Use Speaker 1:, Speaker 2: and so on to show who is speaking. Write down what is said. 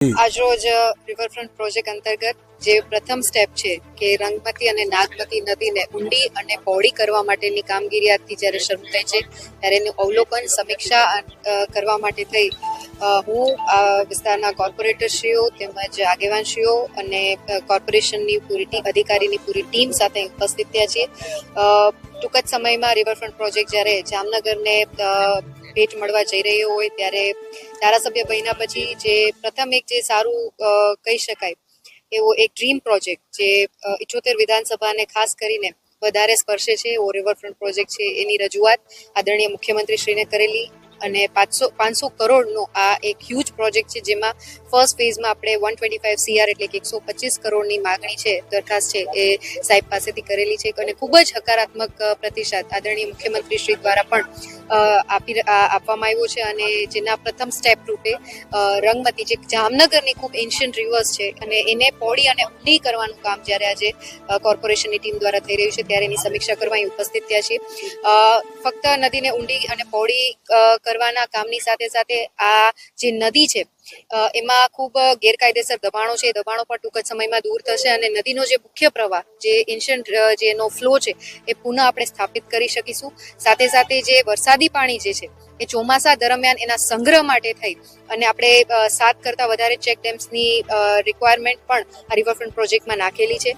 Speaker 1: આજરોજ riverfront project અંતર્ગત જે પ્રથમ સ્ટેપ છે કે રંગમતી અને નાગમતી નદીને ઊંડી અને પહોળી કરવા માટેની કામગીરી આજથી જ્યારે શરૂ થઈ છે ત્યારે એનું અવલોકન સમીક્ષા કરવા માટે થઈ હું આ વિસ્તારના કોર્પોરેટરશ્રીઓ તેમજ આગેવાનશ્રીઓ અને કોર્પોરેશનની પૂરી અધિકારીની પૂરી ટીમ સાથે ઉપસ્થિત થયા છીએ. ટૂંક જ સમયમાં રિવરફ્રન્ટ પ્રોજેક્ટ જ્યારે જામનગરને ભેટ મળવા જઈ રહ્યો હોય ત્યારે ધારાસભ્ય બન્યા પછી જે પ્રથમ એક જે સારું કહી શકાય એવો એક ડ્રીમ પ્રોજેક્ટ જે 78 વિધાનસભાને ખાસ કરીને વધારે સ્પર્શે છે એવો રિવરફ્રન્ટ પ્રોજેક્ટ છે એની રજૂઆત આદરણીય મુખ્યમંત્રીશ્રીને કરેલી અને 500 કરોડનો આ એક હ્યુજ પ્રોજેક્ટ છે જેમાં ફર્સ્ટ ફેઝમાં આપણે 125 CR એટલે કે 125 કરોડની માગણી છે દરખાસ્ત છે એ સાહેબ પાસેથી કરેલી છે અને ખૂબ જ હકારાત્મક પ્રતિસાદ આદરણીય મુખ્યમંત્રીશ્રી દ્વારા પણ આપવામાં આવ્યો છે અને જેના પ્રથમ સ્ટેપ રૂપે રંગમતી જે જામનગરની ખૂબ એન્શિયન્ટ રિવર્સ છે અને એને પહોળી અને ઊંડી કરવાનું કામ જ્યારે આજે કોર્પોરેશનની ટીમ દ્વારા થઈ રહ્યું છે ત્યારે એની સમીક્ષા કરવા અહીં ઉપસ્થિત થયા છીએ. ફક્ત નદીને ઊંડી અને પહોળી કરવાના કામની સાથે સાથે આ જે નદી છે એમાં ખૂબ ગેરકાયદેસર દબાણો છે એ દબાણો પણ ટૂંક જ સમયમાં દૂર થશે અને નદીનો જે મુખ્ય પ્રવાહ જે એન્શિયન્ટ જેનો ફ્લો છે એ પુનઃ આપણે સ્થાપિત કરી શકીશું. સાથે સાથે જે વરસાદી પાણી જે છે એ ચોમાસા દરમિયાન એના સંગ્રહ માટે થઈ અને આપણે 7 કરતાં વધારે ચેક ડેમ્સની રિક્વાયરમેન્ટ પણ આ રિવરફ્રન્ટ પ્રોજેક્ટમાં નાખેલી છે.